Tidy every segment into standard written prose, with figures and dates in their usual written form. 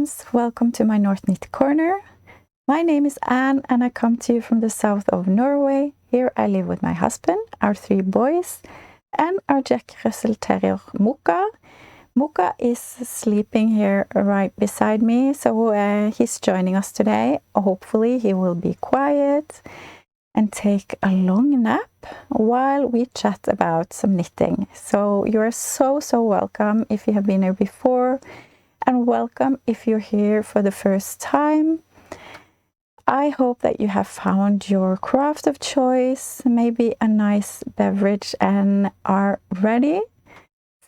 friends, welcome to my North Knit Corner. My name is Anne and I come to you from the south of Norway. Here I live with my husband, our 3 boys, and our Jack Russell Terrier Mocha. Mocha is sleeping here right beside me, so he's joining us today. Hopefully he will be quiet and take a long nap while we chat about some knitting. So you're so welcome if you have been here before, and welcome if you're here for the first time. I hope that you have found your craft of choice, maybe a nice beverage, and are ready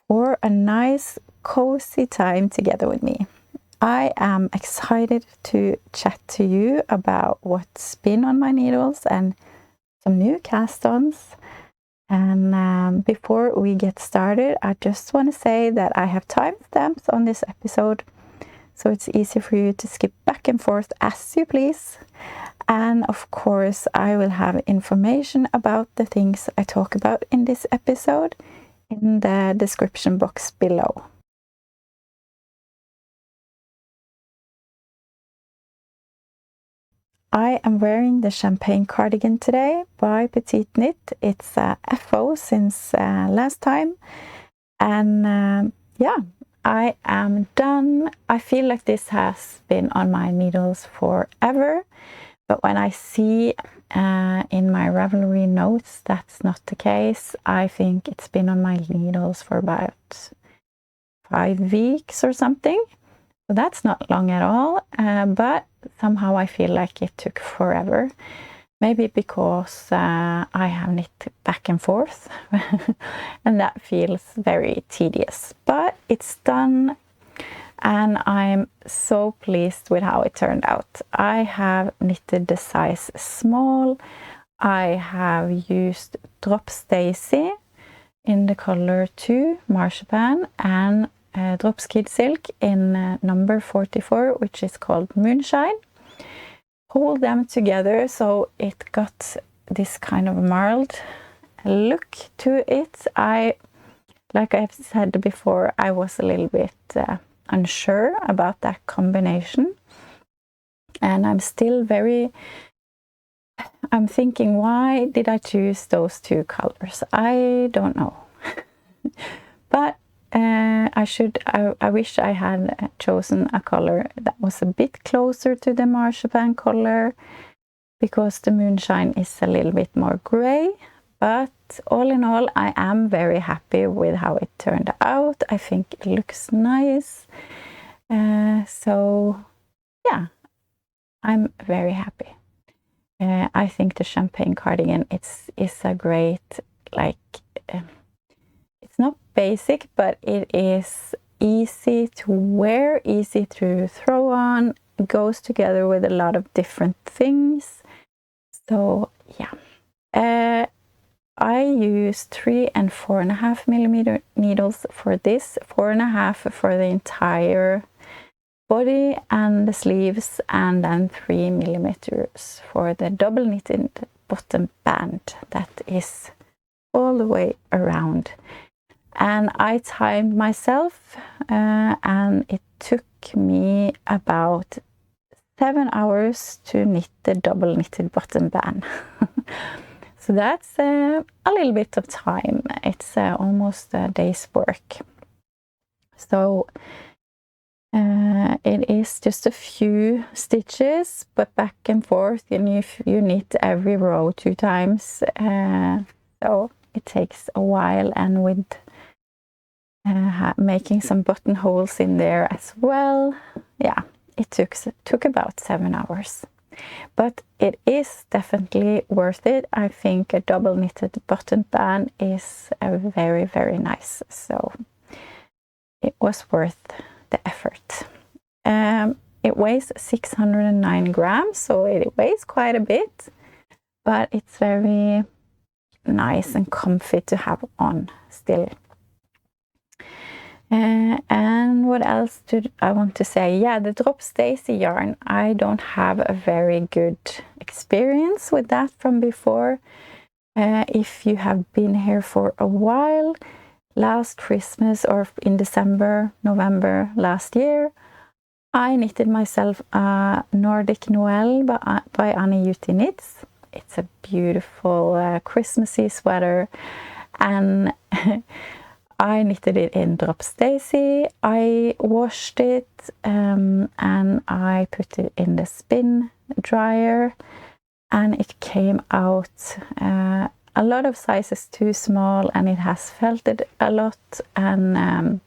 for a nice cozy time together with me. I am excited to chat to you about what's been on my needles and some new cast-ons. And before we get started, I just want to say that I have timestamps on this episode, so it's easy for you to skip back and forth as you please. And of course, I will have information about the things I talk about in this episode in the description box below. I am wearing the champagne cardigan today by Petiteknit. It's a FO since last time. And yeah, I am done. I feel like this has been on my needles forever. But when I see in my Ravelry notes that's not the case, I think it's been on my needles for about 5 weeks or something. So that's not long at all, but somehow I feel like it took forever. Maybe because I have knit back and forth and that feels very tedious. But it's done and I'm so pleased with how it turned out. I have knitted the size small. I have used Drop Stacy in the color 2 marzipan and Drops Kid Silk in number 44, which is called Moonshine. Hold them together so it got this kind of marled look to it. Like I've said before, I was a little bit unsure about that combination, and I'm still I'm thinking, why did I choose those 2 colors? I don't know. But I wish I had chosen a color that was a bit closer to the marzipan color, because the Moonshine is a little bit more gray. But all in all, I am very happy with how it turned out. I think it looks nice. So yeah, I'm very happy. I think the champagne cardigan is a great, it's not basic, but it is easy to wear, easy to throw on. It goes together with a lot of different things. So yeah, I use 3 and 4.5 millimeter needles for this, 4.5 for the entire body and the sleeves, and then 3 millimeters for the double knitted bottom band that is all the way around. And I timed myself, and it took me about 7 hours to knit the double knitted bottom band. So that's a little bit of time. It's almost a day's work. So it is just a few stitches, but back and forth, and you knit every row 2 times. So it takes a while, and with making some buttonholes in there as well. Yeah, it took about 7 hours. But it is definitely worth it. I think a double knitted button band is very, very nice. So it was worth the effort. It weighs 609 grams, so it weighs quite a bit, but it's very nice and comfy to have on still. And what else did I want to say? Yeah, the Drop Stacy yarn. I don't have a very good experience with that from before. If you have been here for a while, last Christmas or in December, November last year, I knitted myself a Nordic Noel by Annie Jutti Knits. It's a beautiful Christmassy sweater, and I knitted it in Drop Stacy. I washed it and I put it in the spin dryer, and it came out a lot of sizes too small, and it has felted a lot, and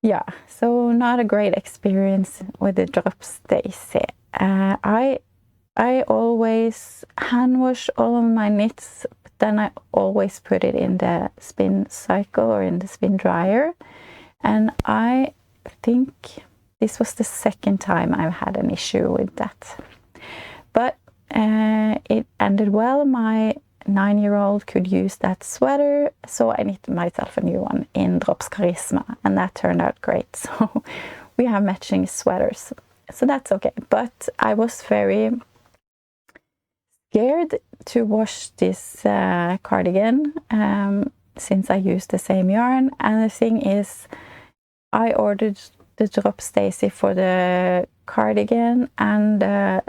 yeah, so not a great experience with the Drop Stacy. I always hand wash all of my knits, but then I always put it in the spin cycle or in the spin dryer, and I think this was the second time I've had an issue with that. But it ended well. My 9-year-old could use that sweater, so I knitted myself a new one in Drops Charisma, and that turned out great. So we have matching sweaters, so that's okay. But I was very scared to wash this cardigan since I used the same yarn, and the thing is, I ordered the Drop Stacy for the cardigan and a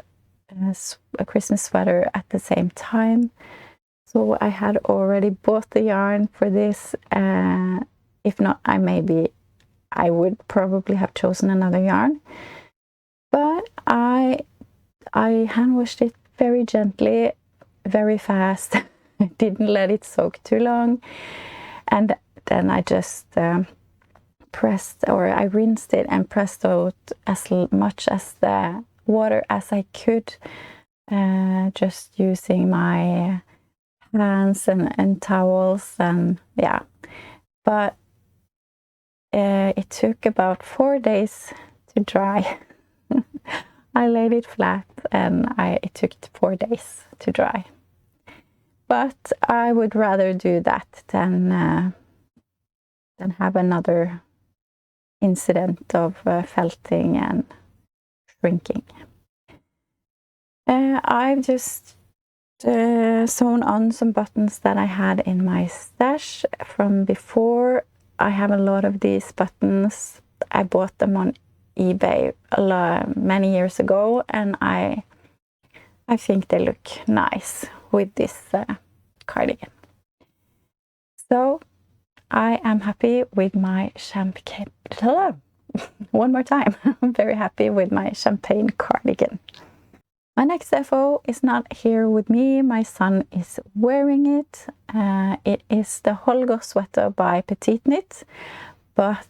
Christmas sweater at the same time. So I had already bought the yarn for this. If not, I would probably have chosen another yarn. But I hand washed it very gently, very fast. Didn't let it soak too long. And then I just I rinsed it and pressed out as much as the water as I could, just using my hands and towels, and yeah. But it took about 4 days to dry. I laid it flat, and it took 4 days to dry. But I would rather do that than have another incident of felting and shrinking. I've just sewn on some buttons that I had in my stash from before. I have a lot of these buttons. I bought them on eBay many years ago, and I think they look nice with this cardigan. So I am happy with my champagne. One more time. I'm very happy with my champagne cardigan. My next FO is not here with me. My son is wearing it. It is the Holger sweater by Petiteknit, but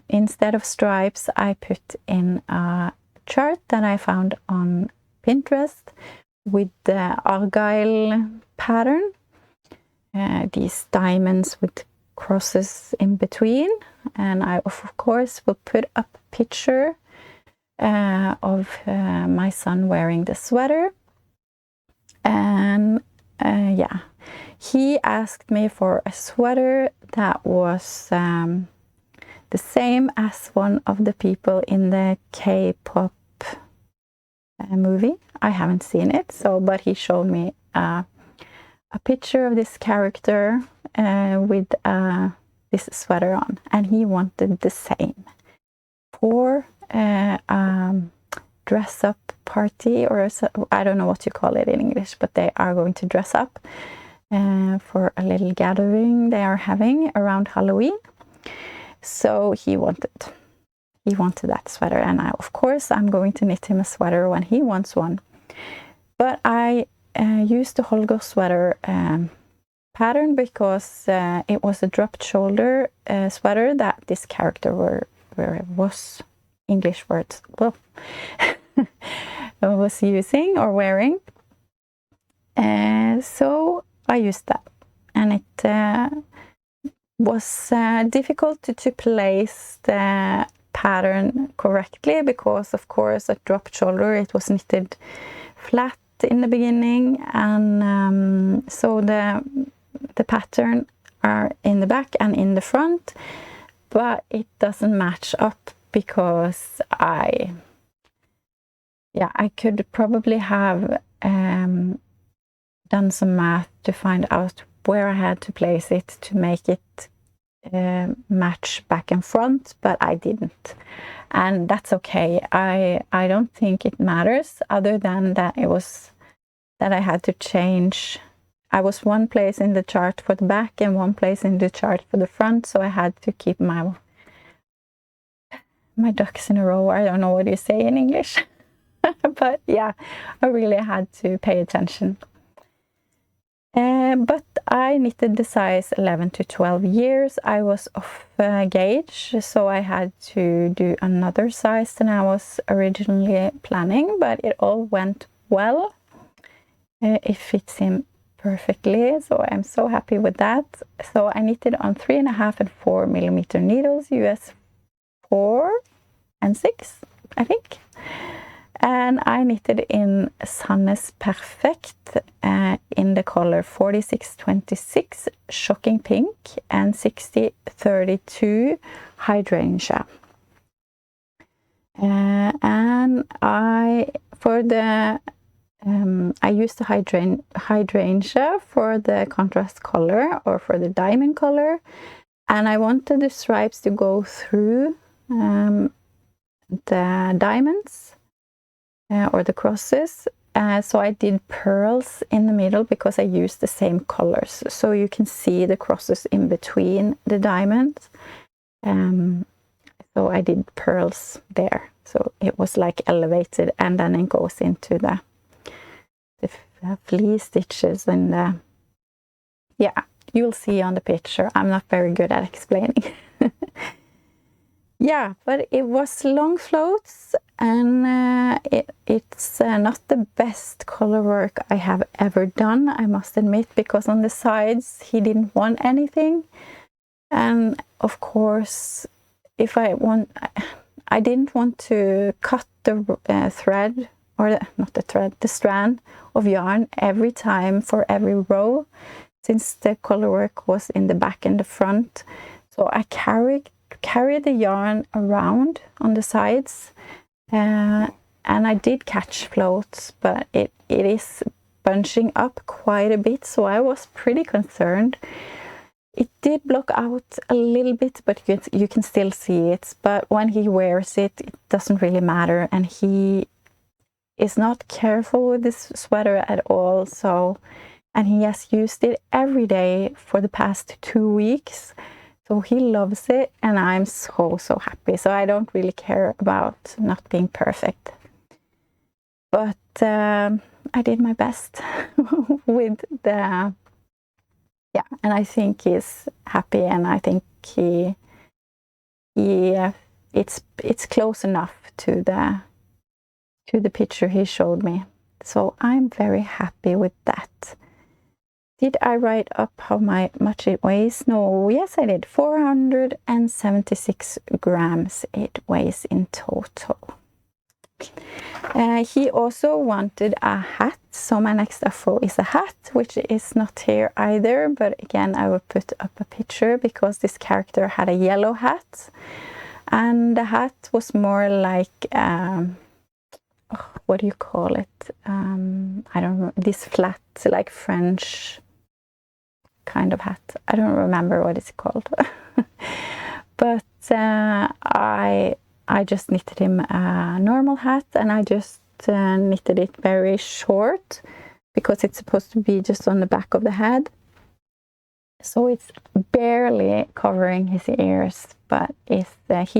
instead of stripes, I put in a chart that I found on Pinterest with the argyle pattern. These diamonds with crosses in between, and I of course will put up a picture of my son wearing the sweater. And yeah, he asked me for a sweater that was the same as one of the people in the K-pop movie. I haven't seen it, but he showed me a picture of this character with this sweater on, and he wanted the same for dress up party, or I don't know what you call it in English, but they are going to dress up for a little gathering they are having around Halloween. So he wanted that sweater, and of course I'm going to knit him a sweater when he wants one. But I used the Holger sweater pattern because it was a dropped shoulder sweater that this character was English words was using or wearing. So I used that, and it was difficult to place the pattern correctly because, of course, a dropped shoulder, it was knitted flat in the beginning, and so the pattern are in the back and in the front, but it doesn't match up because I could probably have done some math to find out where I had to place it to make it match back and front, but I didn't. And that's okay. I don't think it matters, other than that I had to change. I was one place in the chart for the back and one place in the chart for the front, so I had to keep my ducks in a row. I don't know what you say in English. But yeah, I really had to pay attention. But I knitted the size 11 to 12 years. I was off gauge, so I had to do another size than I was originally planning, but it all went well. It fits in perfectly, so I'm so happy with that. So I knitted on 3.5 and 4 millimeter needles, US 4 and 6, I think. And I knitted in Sandnes Perfect in the color 4626 Shocking Pink and 6032 Hydrangea. And I used the hydrangea for the contrast color, or for the diamond color, and I wanted the stripes to go through the diamonds. Or the crosses, so I did pearls in the middle because I used the same colors, so you can see the crosses in between the diamonds. So I did pearls there, so it was like elevated, and then it goes into the flea stitches, and yeah, you'll see on the picture. I'm not very good at explaining. Yeah, but it was long floats, and it's not the best color work I have ever done, I must admit, because on the sides he didn't want anything. And of course, if I didn't want to cut the thread, or the strand of yarn every time for every row, since the color work was in the back and the front. So I carried the yarn around on the sides, and I did catch floats, but it is bunching up quite a bit, so I was pretty concerned. It did block out a little bit, but you can still see it. But when he wears it, it doesn't really matter, and he is not careful with this sweater at all. And he has used it every day for the past 2 weeks. So he loves it, and I'm so happy. So I don't really care about not being perfect. But I did my best with the, yeah, and I think he's happy, and I think it's close enough to the picture he showed me. So I'm very happy with that. Did I write up how much it weighs? No, yes I did. 476 grams it weighs in total. He also wanted a hat, so my next FO is a hat, which is not here either, but again I will put up a picture because this character had a yellow hat, and the hat was more like, what do you call it? I don't know, this flat, like French kind of hat. I don't remember what it's called. But I just knitted him a normal hat, and I just knitted it very short because it's supposed to be just on the back of the head. So it's barely covering his ears, but he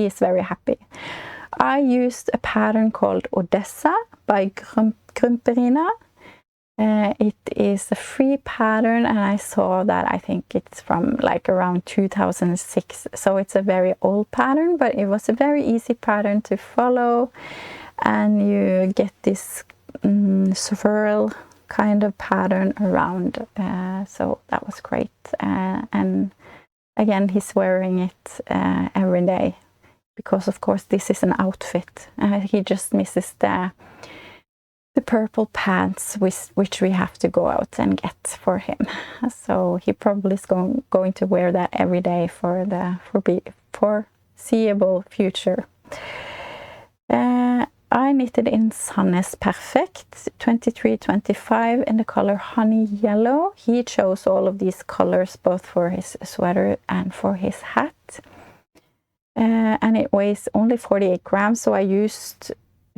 is very happy. I used a pattern called Odessa by Grumperina. It is a free pattern, and I saw that, I think it's from like around 2006, so it's a very old pattern, but it was a very easy pattern to follow, and you get this swirl kind of pattern around, so that was great. And again, he's wearing it every day because of course this is an outfit. He just misses the purple pants, which we have to go out and get for him. So he probably is going to wear that every day for the foreseeable future. I knitted in Sannes Perfect 2325 in the color Honey Yellow. He chose all of these colors both for his sweater and for his hat. And it weighs only 48 grams, so I used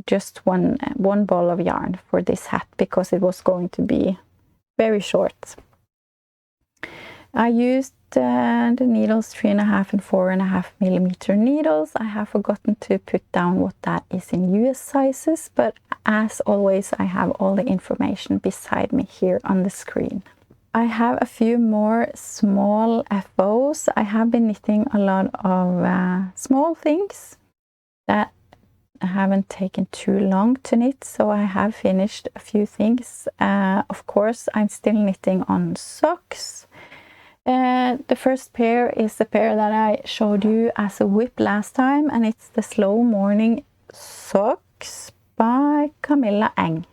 just one ball of yarn for this hat because it was going to be very short. I used the needles 3.5 and 4.5 millimeter needles. I have forgotten to put down what that is in US sizes, but as always I have all the information beside me here on the screen. I have a few more small FOs. I have been knitting a lot of small things that haven't taken too long to knit, so I have finished a few things. Of course, I'm still knitting on socks. The first pair is the pair that I showed you as a whip last time, and it's the Slow Morning Socks by Camille Heng.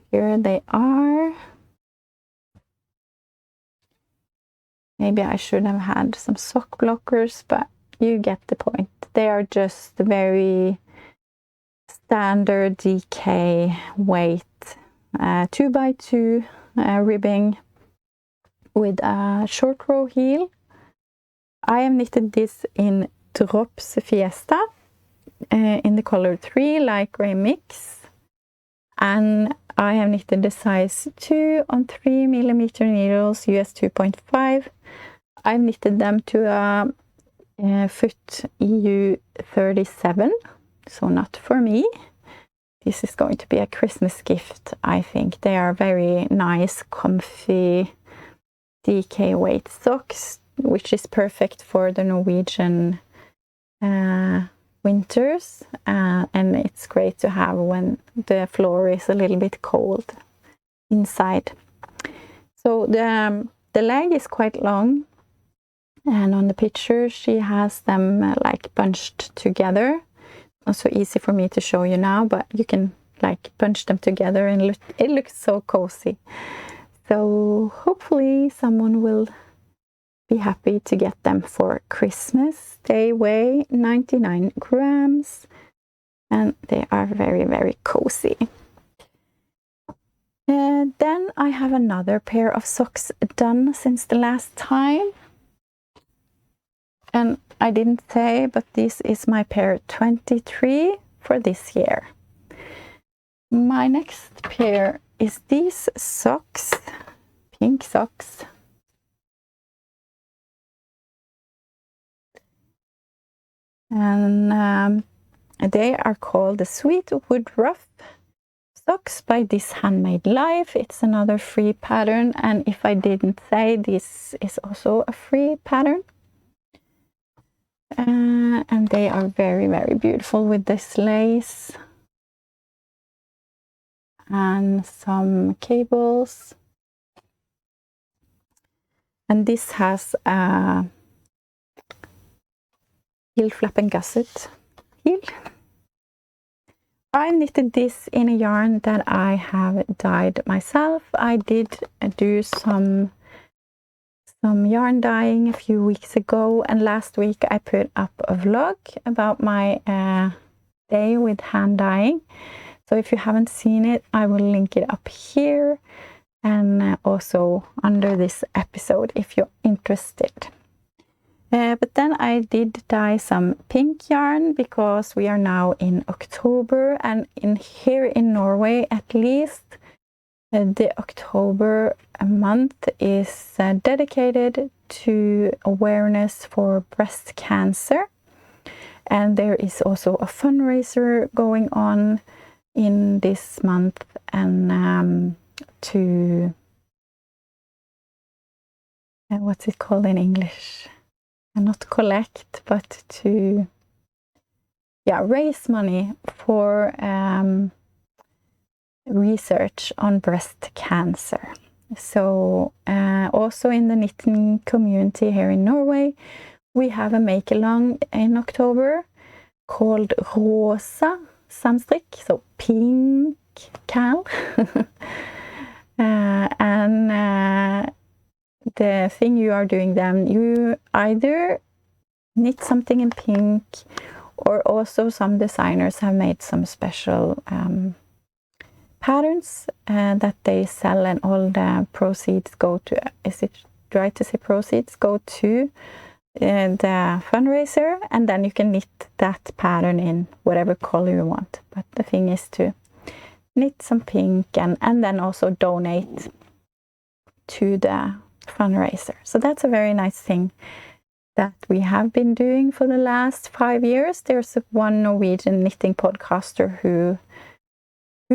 Here they are. Maybe I should have had some sock blockers, but you get the point. They are just very standard DK weight, 2x2 ribbing with a short row heel. I have knitted this in Drops Fiesta in the color 3 light gray mix, and I have knitted the size 2 on 3 millimeter needles, US 2.5. I've knitted them to a foot EU 37, so not for me. This is going to be a Christmas gift, I think. They are very nice, comfy DK weight socks, which is perfect for the Norwegian winters, and it's great to have when the floor is a little bit cold inside. So the leg is quite long, and on the picture she has them like bunched together. Not so easy for me to show you now, but you can like bunch them together and it looks so cozy. So hopefully someone will be happy to get them for Christmas. They weigh 99 grams and they are very, very cozy. Then I have another pair of socks done since the last time. And I didn't say, but this is my pair 23 for this year. My next pair is these socks, pink socks. And they are called the Sweet Woodruff socks by This Handmade Life. It's another free pattern, and if I didn't say, this is also a free pattern. And they are very, very beautiful with this lace and some cables. And this has a heel flap and gusset heel. I knitted this in a yarn that I have dyed myself. I did do some yarn dyeing a few weeks ago, and last week I put up a vlog about my day with hand dyeing. So if you haven't seen it, I will link it up here and also under this episode if you're interested. But then I did dye some pink yarn because we are now in October, and here in Norway at least, the October month is dedicated to awareness for breast cancer. And there is also a fundraiser going on in this month, and to what's it called in English? Not collect, but to raise money for research on breast cancer. So also in the knitting community here in Norway, we have a make-along in October called Rosa Samstrikk, so pink cal. And the thing you are doing then, you either knit something in pink Or also some designers have made some special patterns that they sell, and all the proceeds go to, is it right to say proceeds, go to the fundraiser, and then you can knit that pattern in whatever color you want. But the thing is to knit some pink and then also donate to the fundraiser. So that's a very nice thing that we have been doing for the last 5 years. There's one Norwegian knitting podcaster who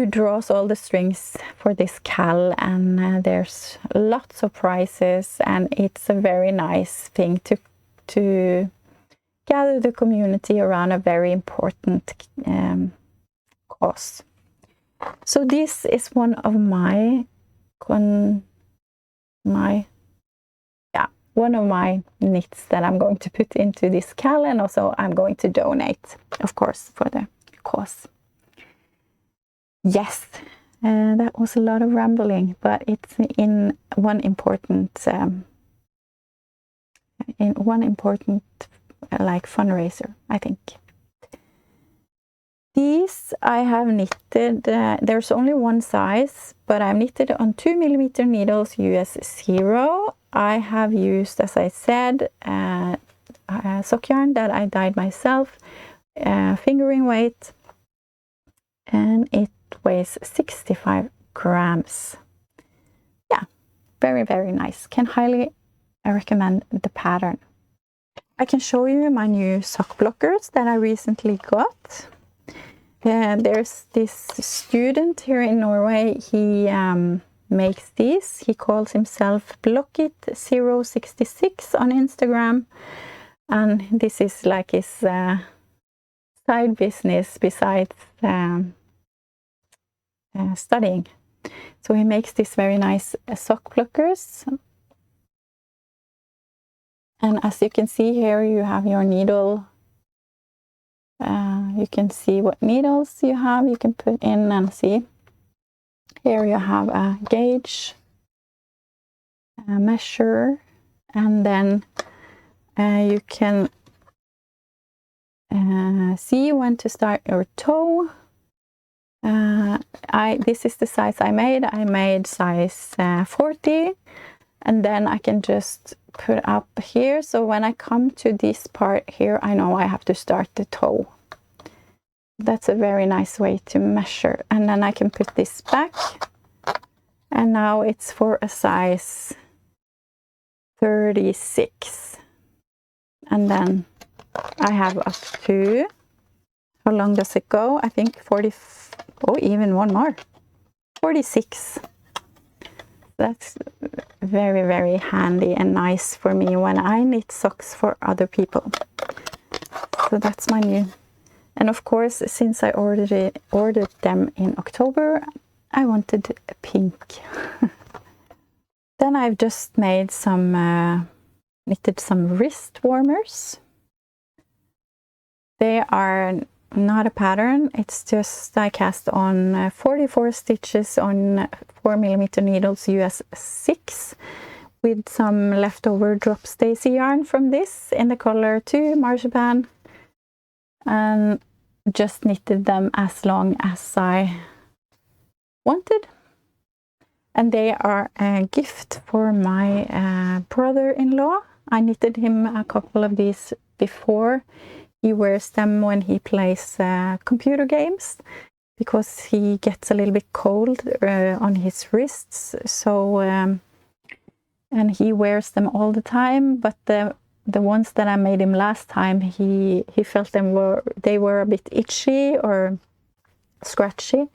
draws all the strings for this cal, and there's lots of prizes, and it's a very nice thing to gather the community around a very important cause. So this is one of one of my knits that I'm going to put into this cal, and also I'm going to donate, of course, for the cause. Yes, that was a lot of rambling, but it's in one important like fundraiser, I think. These I have knitted, there's only one size, but I've knitted on 2mm needles US 0. I have used, as I said, sock yarn that I dyed myself, fingering weight, and it weighs 65 grams. Yeah, very, very nice. Can highly recommend the pattern. I can show you my new sock blockers that I recently got. There's this student here in Norway. He makes these. He calls himself Blockit066 on Instagram, and this is like his side business besides studying. So he makes these very nice sock blockers, and as you can see here, you have your needle. You can see what needles you have. You can put in and see. Here you have a gauge, a measure, and then you can see when to start your toe. This is the size I made. I made size 40, and then I can just put up here. So when I come to this part here, I know I have to start the toe. That's a very nice way to measure. And then I can put this back, and now it's for a size 36. And then I have up to, how long does it go? I think 40, oh, even one more, 46. That's very, very handy and nice for me when I knit socks for other people. So that's my new. And of course, since I ordered them in October, I wanted a pink. Then I've just made some, knitted some wrist warmers. They are not a pattern, it's just I cast on 44 stitches on 4mm needles US 6 with some leftover drop Stacy yarn from this in the color 2 marzipan, and just knitted them as long as I wanted. And they are a gift for my brother-in-law. I knitted him a couple of these before. He wears them when he plays computer games because he gets a little bit cold on his wrists. So and he wears them all the time. But the ones that I made him last time, he felt they were a bit itchy or scratchy.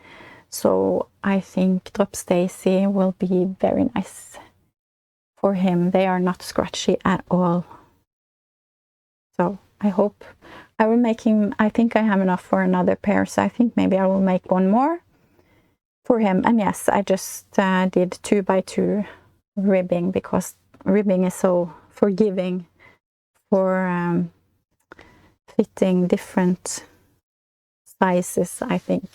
So I think Drop Stacy will be very nice for him. They are not scratchy at all. So I hope I will make him, I think I have enough for another pair, so I think maybe I will make one more for him. And yes, I just did 2x2 ribbing because ribbing is so forgiving for fitting different sizes, I think.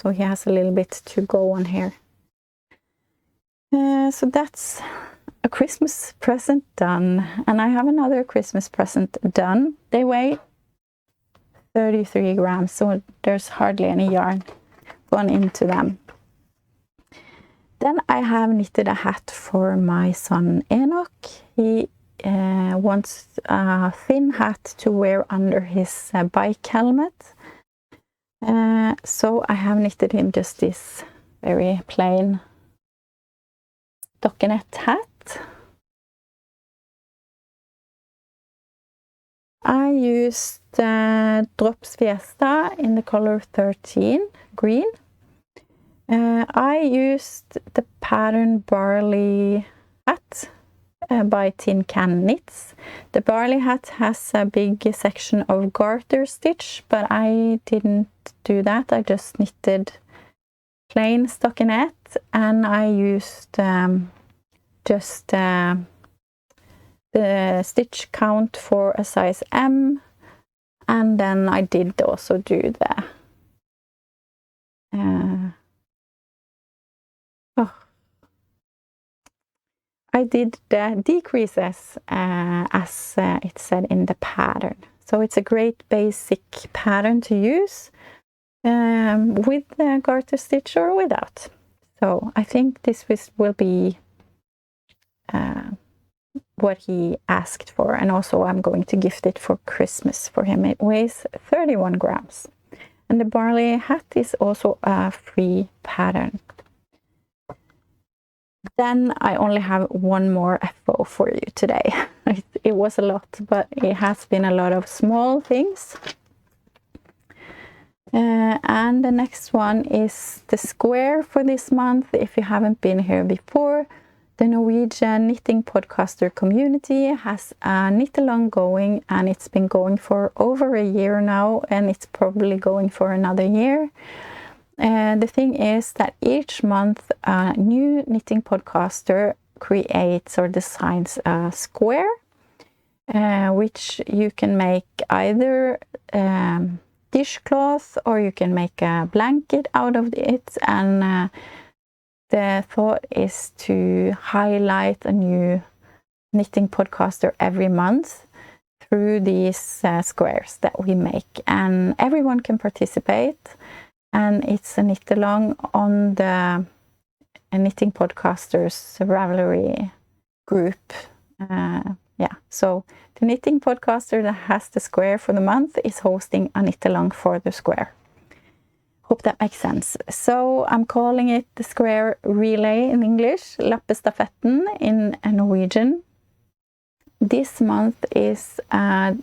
So he has a little bit to go on here. So that's a Christmas present done. And I have another Christmas present done. They weigh 33 grams, so there's hardly any yarn gone into them. Then I have knitted a hat for my son Enoch. He wants a thin hat to wear under his bike helmet. So I have knitted him just this very plain stockinette hat. I used Drops Fiesta in the color 13, green. I used the pattern Barley hat by Tincanknits. The Barley hat has a big section of garter stitch, but I didn't do that. I just knitted plain stockinette, and I used just the stitch count for a size M, and then I did also do the I did the decreases as it said in the pattern. So it's a great basic pattern to use with the garter stitch or without. So I think this will be what he asked for, and also I'm going to gift it for Christmas for him. It weighs 31 grams. And the Barley hat is also a free pattern. Then I only have one more FO for you today. It was a lot, but it has been a lot of small things. And the next one is the square for this month. If you haven't been here before, the Norwegian knitting podcaster community has a knit along going, and it's been going for over a year now, and it's probably going for another year. The thing is that each month a new knitting podcaster creates or designs a square, which you can make either dishcloth or you can make a blanket out of it. And the thought is to highlight a new knitting podcaster every month through these squares that we make, and everyone can participate. And it's a knit along on the knitting podcasters Ravelry group. So the knitting podcaster that has the square for the month is hosting a knit along for the square. Hope that makes sense. So I'm calling it the square relay in English, Lappestafetten in Norwegian. This month is a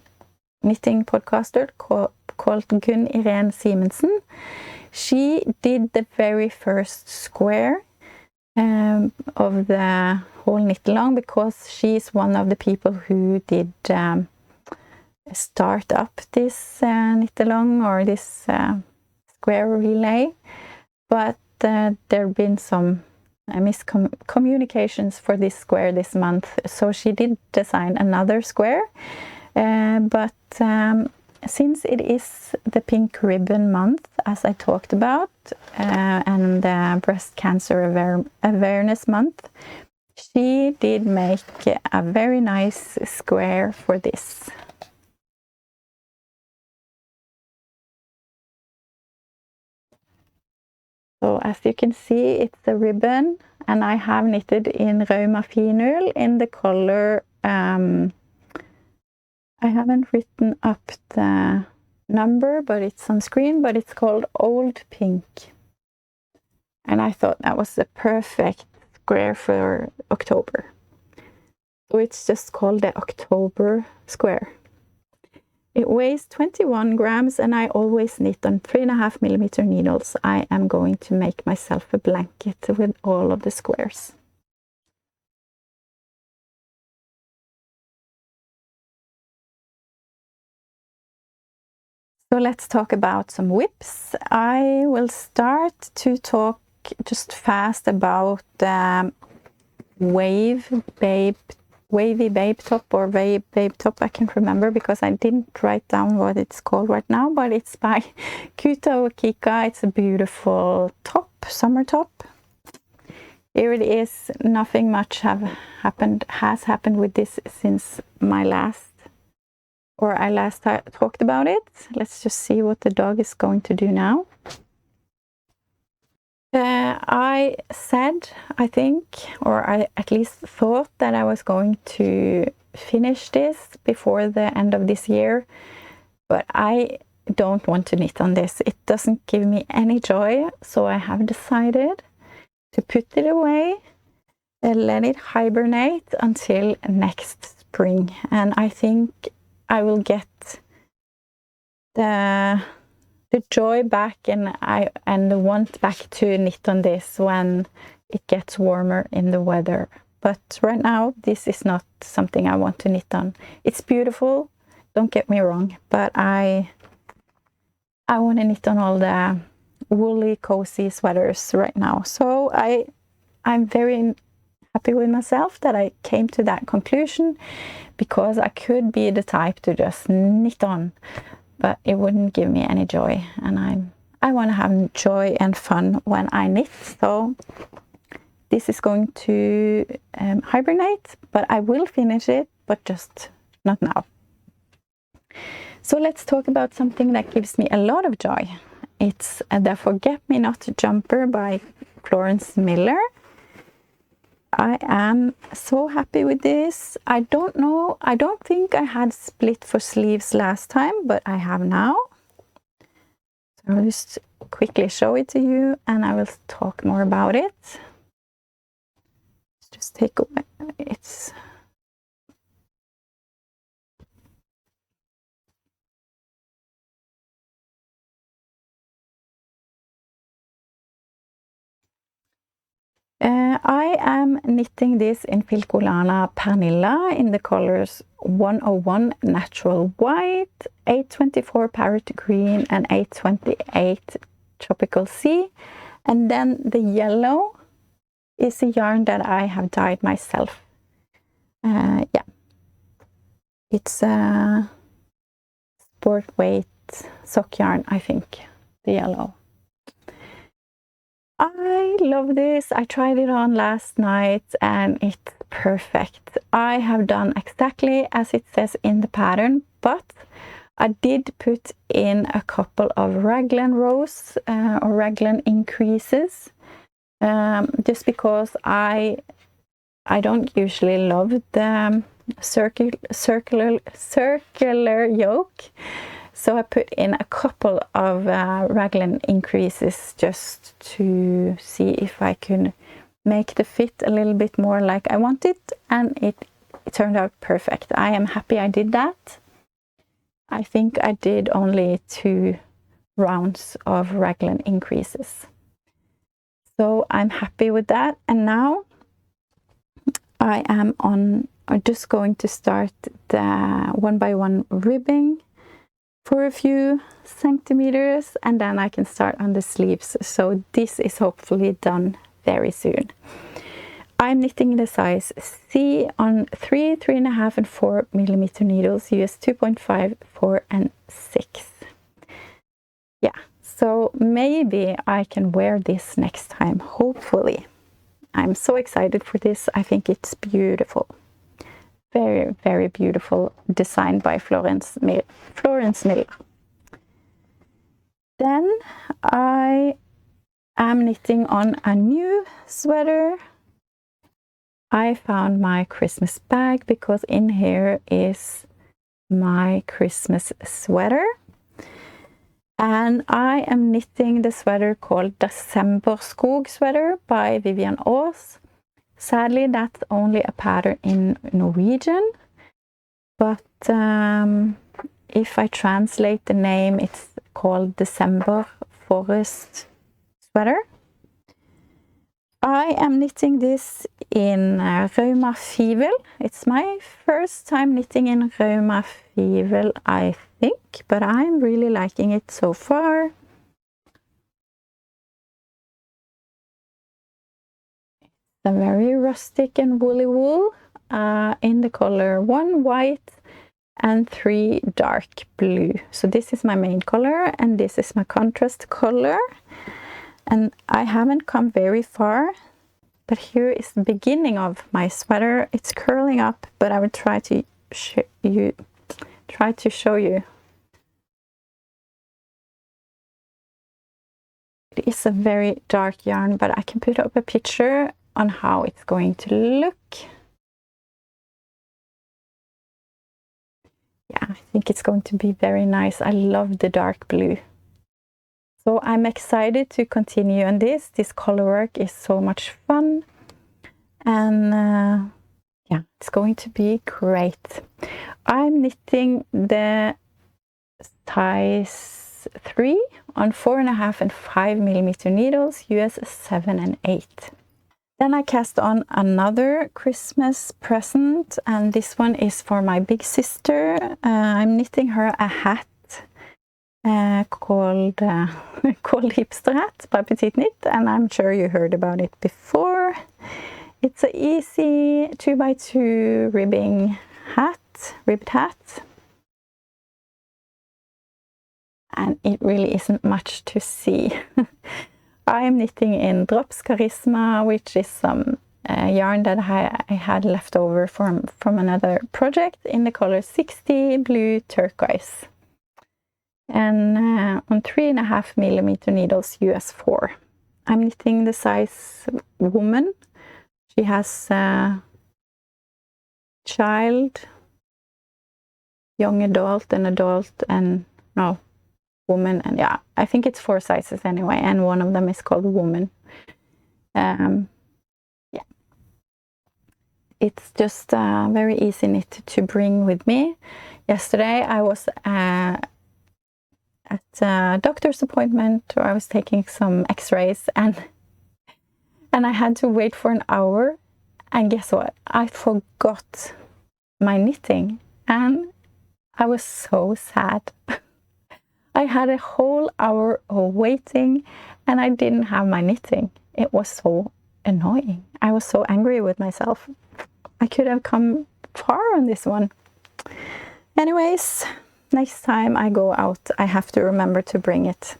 knitting podcaster called Gunn-Iren Simensen. She did the very first square of the whole knit along, because she's one of the people who did start up this knit along or this square relay. But there have been some miscommunications for this square this month, so she did design another square. But since it is the pink ribbon month, as I talked about, and the breast cancer awareness month, she did make a very nice square for this. So as you can see, it's a ribbon, and I have knitted in Rauma Finull in the color I haven't written up the number, but it's on screen, but it's called Old Pink. And I thought that was the perfect square for October. So it's just called the October square. It weighs 21 grams, and I always knit on 3.5 millimeter needles. I am going to make myself a blanket with all of the squares. So let's talk about some whips. I will start to talk just fast about the Wavy Babe Top or Babe Top. I can't remember because I didn't write down what it's called right now, but it's by Kuta Kika. It's a beautiful top, summer top. Here it is. Nothing much has happened with this since my last or I last talked about it. Let's just see what the dog is going to do now. I said, I think, or I at least thought that I was going to finish this before the end of this year, but I don't want to knit on this. It doesn't give me any joy, so I have decided to put it away and let it hibernate until next spring. And I think I will get the joy back and the want back to knit on this when it gets warmer in the weather. But right now, this is not something I want to knit on. It's beautiful, don't get me wrong, but I want to knit on all the woolly, cozy sweaters right now. So I'm very happy with myself that I came to that conclusion, because I could be the type to just knit on, but it wouldn't give me any joy, and I want to have joy and fun when I knit. So this is going to hibernate, but I will finish it, but just not now. So let's talk about something that gives me a lot of joy. It's the Forget-Me-Not jumper by Florence Miller. I am so happy with this. I don't think I had split for sleeves last time, but I have now. So I'll just quickly show it to you and I will talk more about it. Let's just take away it's I am knitting this in Filcolana Pernilla in the colors 101 Natural White, 824 Parrot Green, and 828 Tropical Sea. And then the yellow is a yarn that I have dyed myself. Yeah, it's a sport weight sock yarn, I think, the yellow. I love this. I tried it on last night and it's perfect. I have done exactly as it says in the pattern, but I did put in a couple of raglan rows or raglan increases, just because I don't usually love the circular yoke. So I put in a couple of raglan increases just to see if I could make the fit a little bit more like I wanted, and it turned out perfect. I am happy I did that. I think I did only 2 rounds of raglan increases. So I'm happy with that. And now I am just going to start the 1x1 ribbing for a few centimeters, and then I can start on the sleeves. So this is hopefully done very soon. I'm knitting the size C on 3, 3.5 and 4 millimeter needles, US 2.5, 4 and 6. Yeah, so maybe I can wear this next time, hopefully. I'm so excited for this. I think it's beautiful. Very, very beautiful, designed by Florence Miller. Then I am knitting on a new sweater. I found my Christmas bag because in here is my Christmas sweater. And I am knitting the sweater called Desemberskog sweater by Vivian Aas. Sadly, that's only a pattern in Norwegian, but if I translate the name, it's called December Forest sweater. I am knitting this in Rauma Fivel. It's my first time knitting in Rauma Fivel, I think, but I'm really liking it so far. A very rustic and woolly wool in the color 1 white and 3 dark blue. So this is my main color and this is my contrast color, and I haven't come very far, but here is the beginning of my sweater. It's curling up, but I will try to show you try to show you. It is a very dark yarn, but I can put up a picture on how it's going to look. Yeah, I think it's going to be very nice. I love the dark blue. So I'm excited to continue on this. This color work is so much fun. And yeah, it's going to be great. I'm knitting the size 3 on 4.5 and 5 millimeter needles, US 7 and 8. Then I cast on another Christmas present, and this one is for my big sister. I'm knitting her a hat called Hipster hat by Petiteknit, and I'm sure you heard about it before. It's an easy 2x2 ribbed hat, and it really isn't much to see. I'm knitting in Drops Charisma, which is some yarn that I had left over from another project in the color 60 blue turquoise, and on 3.5 millimeter needles, US 4. I'm knitting the size woman. She has a child, young adult, and no, woman, and yeah, I think it's 4 sizes anyway, and one of them is called woman. Yeah, it's just very easy knit to bring with me. Yesterday I was at a doctor's appointment where I was taking some x-rays, and I had to wait for an hour, and guess what? I forgot my knitting, and I was so sad. I had a whole hour of waiting and I didn't have my knitting. It was so annoying. I was so angry with myself. I could have come far on this one. Anyways, next time I go out, I have to remember to bring it.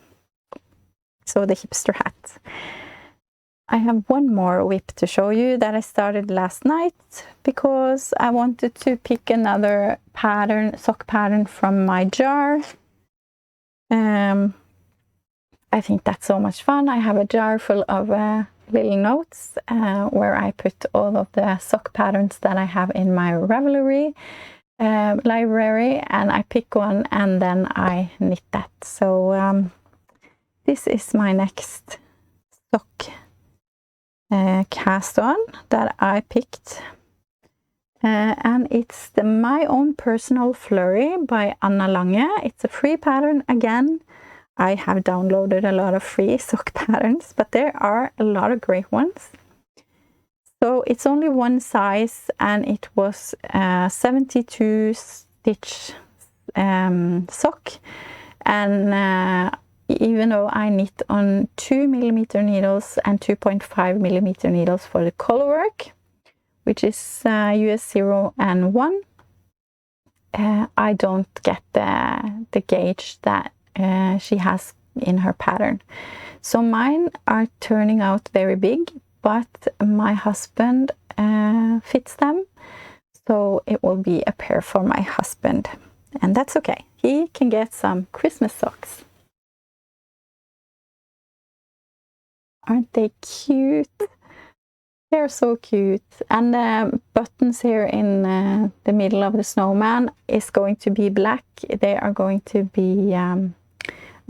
So the hipster hat. I have one more whip to show you that I started last night because I wanted to pick another pattern, sock pattern from my jar. I think that's so much fun. I have a jar full of little notes where I put all of the sock patterns that I have in my Ravelry library, and I pick one and then I knit that. So this is my next sock cast on that I picked, and it's my own personal flurry by Lange. It's a free pattern again. I have downloaded a lot of free sock patterns, but there are a lot of great ones. So it's only one size, and it was 72 stitch sock, and even though I knit on 2 millimeter needles and 2.5 millimeter needles for the color work, which is US 0 and 1, I don't get the gauge that she has in her pattern. So mine are turning out very big, but my husband fits them, so it will be a pair for my husband, and that's okay. He can get some Christmas socks. Aren't they cute? They're so cute. And the buttons here in the middle of the snowman is going to be black. They are going to be, I'm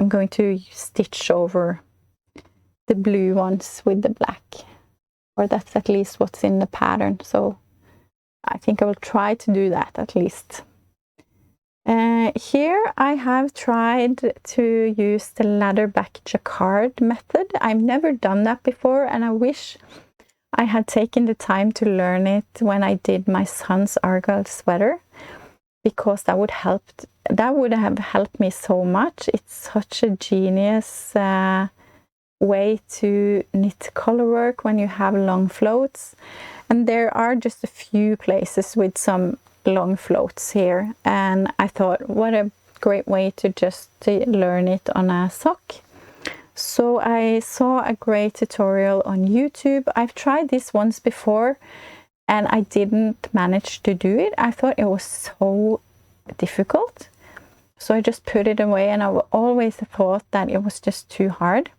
going to stitch over the blue ones with the black. Or that's at least what's in the pattern. So I think I will try to do that at least. Here I have tried to use the ladder back jacquard method. I've never done that before, and I wish I had taken the time to learn it when I did my son's Argyle sweater, because that would have helped me so much. It's such a genius way to knit color work when you have long floats, and there are just a few places with some long floats here, and I thought what a great way to just learn it on a sock. So I saw a great tutorial on YouTube. I've tried this once before and I didn't manage to do it. I thought it was so difficult. So I just put it away, and I always thought that it was just too hard.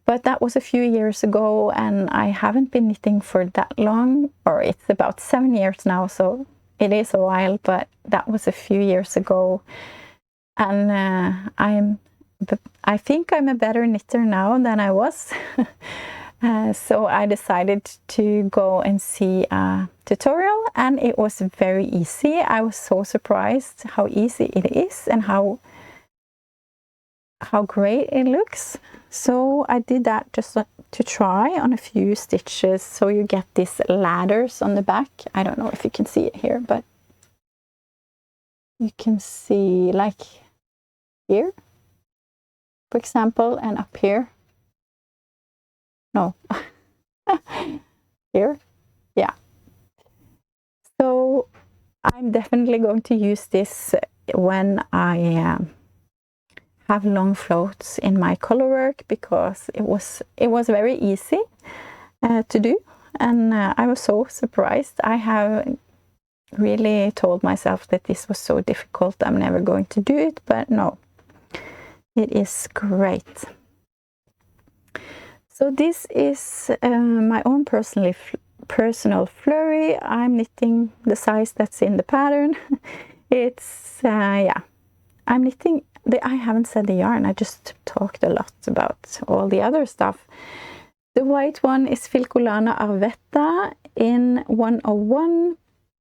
But that was a few years ago, and I haven't been knitting for that long, or it's about 7 years now, so it is a while, but that was a few years ago. And I think I'm a better knitter now than I was. So I decided to go and see a tutorial, and it was very easy. I was so surprised how easy it is and how great it looks. So I did that just to try on a few stitches, so you get these ladders on the back. I don't know if you can see it here, but you can see like here, for example, and up here. No, here, yeah. So I'm definitely going to use this when I have long floats in my color work, because it was very easy to do, and I was so surprised. I have really told myself that this was so difficult, I'm never going to do it, but no, it is great. So this is my own personal flurry. I'm knitting the size that's in the pattern. It's yeah, I'm knitting I haven't said the yarn, I just talked a lot about all the other stuff. The white one is Filcolana Arvetta in 101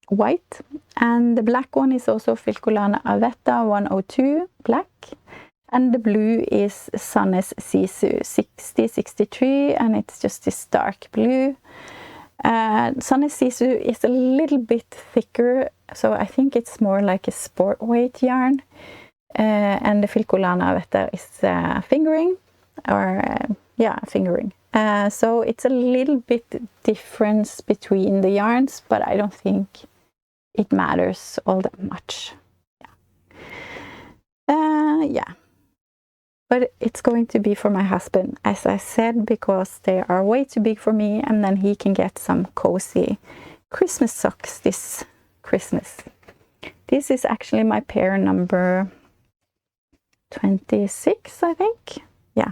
white, and the black one is also Filcolana Arvetta 102 black, and the blue is Sandnes Sisu 6063, and it's just this dark blue. Sandnes Sisu is a little bit thicker, so I think it's more like a sport weight yarn. And the Filcolana Arvetta is fingering, or yeah, fingering. So it's a little bit difference between the yarns, but I don't think it matters all that much. Yeah. But it's going to be for my husband, as I said, because they are way too big for me, and then he can get some cozy Christmas socks this Christmas. This is actually my pair number 26, I think. Yeah.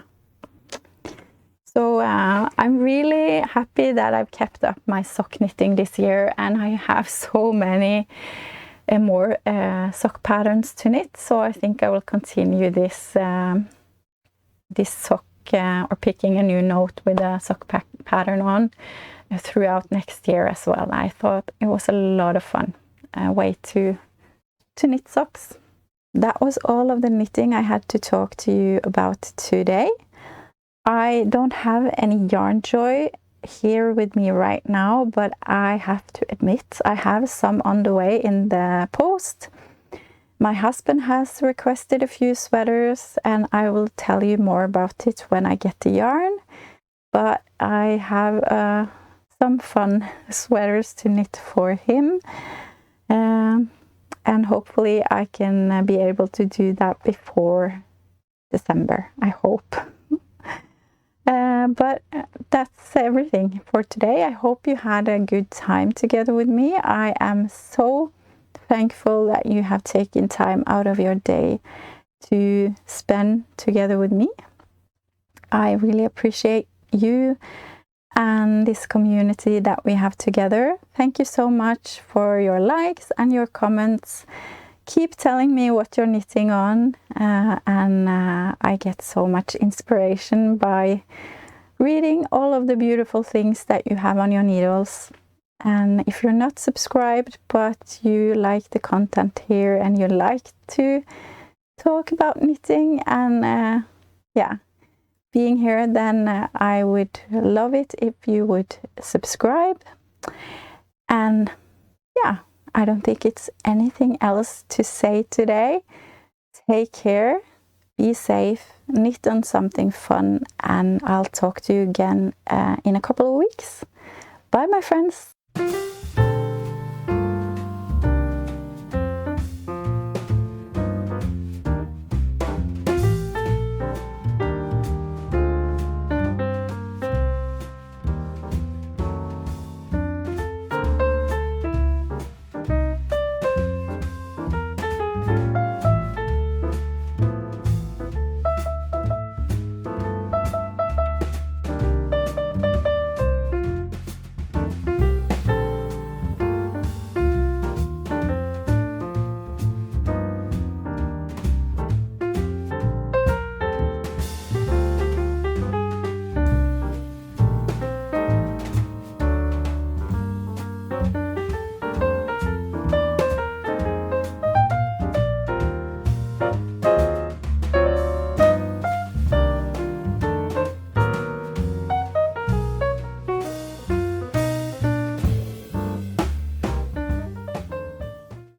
So I'm really happy that I've kept up my sock knitting this year, and I have so many more sock patterns to knit. So I think I will continue this this sock or picking a new note with a sock pattern on throughout next year as well. I thought it was a lot of fun way to knit socks. That was all of the knitting I had to talk to you about today. I don't have any yarn joy here with me right now, but I have to admit I have some on the way in the post. My husband has requested a few sweaters, and I will tell you more about it when I get the yarn. But I have some fun sweaters to knit for him. And hopefully I can be able to do that before December, I hope. But that's everything for today. I hope you had a good time together with me. I am so thankful that you have taken time out of your day to spend together with me. I really appreciate you and this community that we have together. Thank you so much for your likes and your comments. Keep telling me what you're knitting on, and I get so much inspiration by reading all of the beautiful things that you have on your needles. And if you're not subscribed but you like the content here and you like to talk about knitting and yeah, being here, then I would love it if you would subscribe. And yeah, I don't think it's anything else to say today. Take care, be safe, knit on something fun, and I'll talk to you again in a couple of weeks. Bye, my friends.